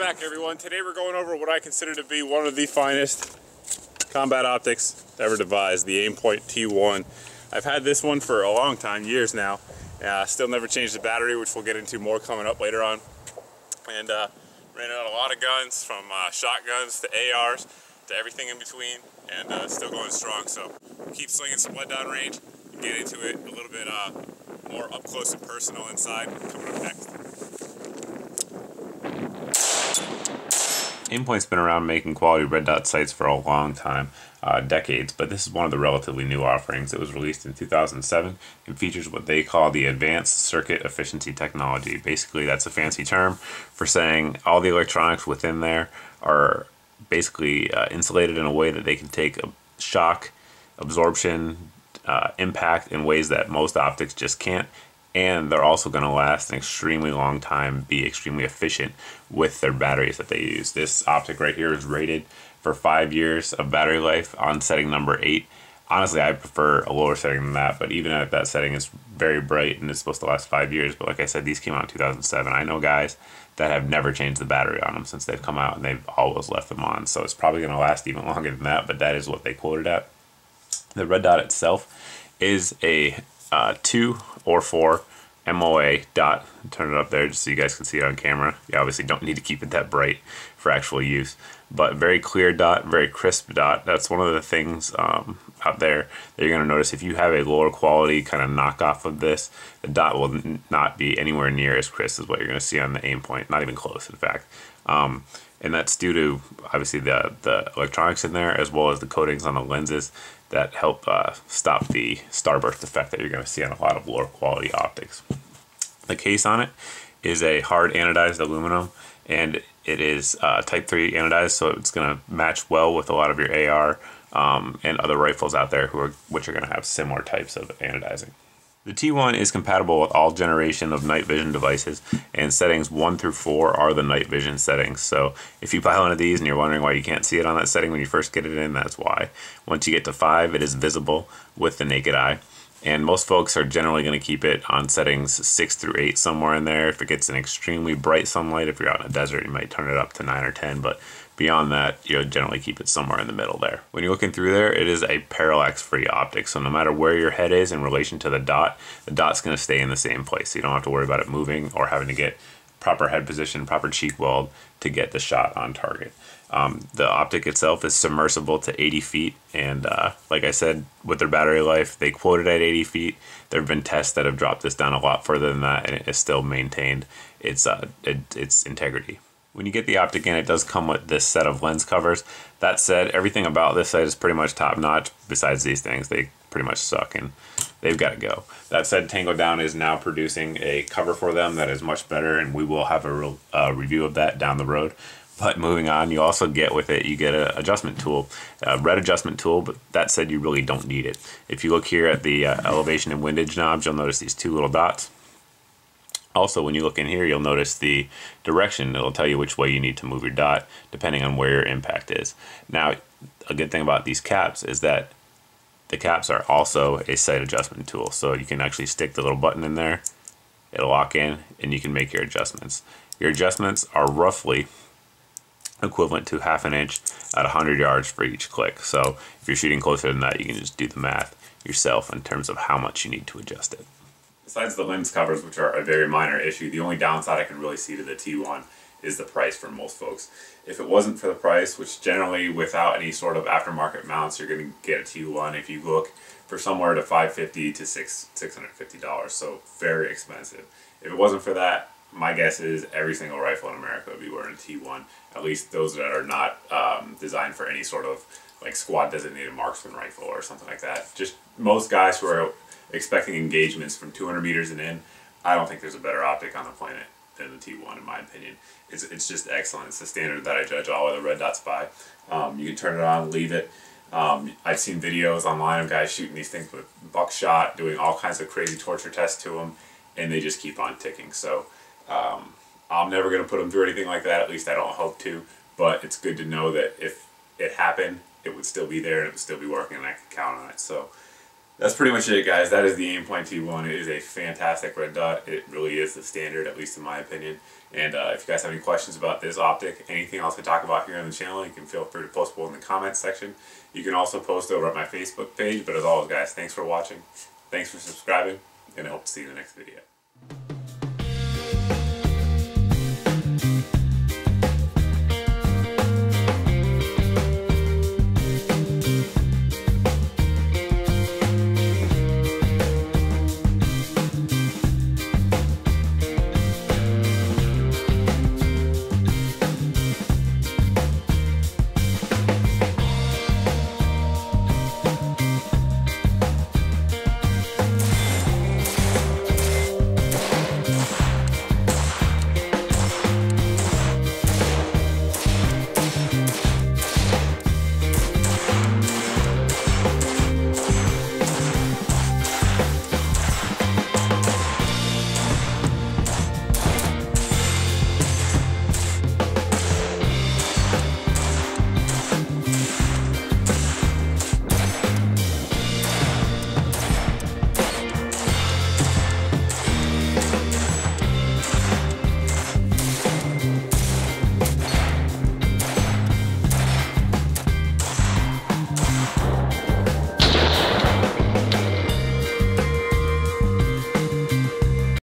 back, everyone. Today we're going over what I consider to be one of the finest combat optics ever devised, the Aimpoint T1. I've had this one for a long time, years now. Still never changed the battery, which we'll get into more coming up later on. And ran out a lot of guns, from shotguns to ARs to everything in between, and still going strong. So keep slinging some lead down range and get into it a little bit more up close and personal inside coming up next. Aimpoint's been around making quality red dot sights for a long time, decades, but this is one of the relatively new offerings. It was released in 2007 and features what they call the Advanced Circuit Efficiency Technology. Basically, that's a fancy term for saying all the electronics within there are basically insulated in a way that they can take a shock, absorption, impact in ways that most optics just can't. And they're also going to last an extremely long time, be extremely efficient with their batteries that they use. This optic right here is rated for 5 years of battery life on setting number 8. Honestly, I prefer a lower setting than that, but even at that setting, it's very bright and it's supposed to last 5 years. But like I said, these came out in 2007. I know guys that have never changed the battery on them since they've come out, and they've always left them on. So it's probably going to last even longer than that, but that is what they quoted at. The red dot itself is a 2 or 4 MOA dot. Turn it up there just so you guys can see it on camera. You obviously don't need to keep it that bright for actual use, but very clear dot, very crisp dot. That's one of the things out there that you're going to notice. If you have a lower quality kind of knockoff of this, the dot will not be anywhere near as crisp as what you're going to see on the Aimpoint, not even close, in fact. And that's due to obviously the electronics in there, as well as the coatings on the lenses that help stop the starburst effect that you're going to see on a lot of lower quality optics. The case on it is a hard anodized aluminum, and it is type 3 anodized, so it's going to match well with a lot of your AR and other rifles out there which are going to have similar types of anodizing. The T1 is compatible with all generation of night vision devices, and settings 1 through 4 are the night vision settings. So if you buy one of these and you're wondering why you can't see it on that setting when you first get it in, that's why. Once you get to 5, it is visible with the naked eye. And most folks are generally going to keep it on settings 6 through 8, somewhere in there. If it gets an extremely bright sunlight, if you're out in a desert, you might turn it up to 9 or 10, but beyond that, you'll generally keep it somewhere in the middle there. When you're looking through there, it is a parallax-free optic, so no matter where your head is in relation to the dot's going to stay in the same place. So you don't have to worry about it moving or having to get proper head position, proper cheek weld to get the shot on target. The optic itself is submersible to 80 feet, and like I said, with their battery life, they quoted at 80 feet. There have been tests that have dropped this down a lot further than that, and it has still maintained its integrity. When you get the optic in, it does come with this set of lens covers. That said, everything about this sight is pretty much top-notch. Besides these things, they pretty much suck, and they've got to go. That said, Tango Down is now producing a cover for them that is much better, and we will have a real review of that down the road. But moving on, you also get with it, you get an adjustment tool, a red adjustment tool, but that said, you really don't need it. If you look here at the elevation and windage knobs, you'll notice these 2 little dots. Also, when you look in here, you'll notice the direction. It'll tell you which way you need to move your dot, depending on where your impact is. Now, a good thing about these caps is that the caps are also a sight adjustment tool. So you can actually stick the little button in there, it'll lock in, and you can make your adjustments. Your adjustments are roughly equivalent to ½ an inch at 100 yards for each click. So if you're shooting closer than that, you can just do the math yourself in terms of how much you need to adjust it. Besides the lens covers, which are a very minor issue, the only downside I can really see to the T1 is the price for most folks. If it wasn't for the price, which generally without any sort of aftermarket mounts, you're going to get a T1 if you look for somewhere to $550 to $650, so very expensive. If it wasn't for that, my guess is every single rifle in America would be wearing a T1, at least those that are not designed for any sort of like squad designated marksman rifle or something like that. Just most guys who are expecting engagements from 200 meters and in, I don't think there's a better optic on the planet than the T1 in my opinion. It's just excellent. It's the standard that I judge all of the red dots by. You can turn it on, leave it. I've seen videos online of guys shooting these things with buckshot, doing all kinds of crazy torture tests to them, and they just keep on ticking. So I'm never going to put them through anything like that, at least I don't hope to, but it's good to know that if it happened, it would still be there and it would still be working and I could count on it. So That's pretty much it, guys. That is the Aimpoint T1. It is a fantastic red dot. It really is the standard, at least in my opinion. And if you guys have any questions about this optic, anything else to talk about here on the channel, you can feel free to post below in the comments section. You can also post over at my Facebook page. But as always, guys, thanks for watching. Thanks for subscribing, and I hope to see you in the next video.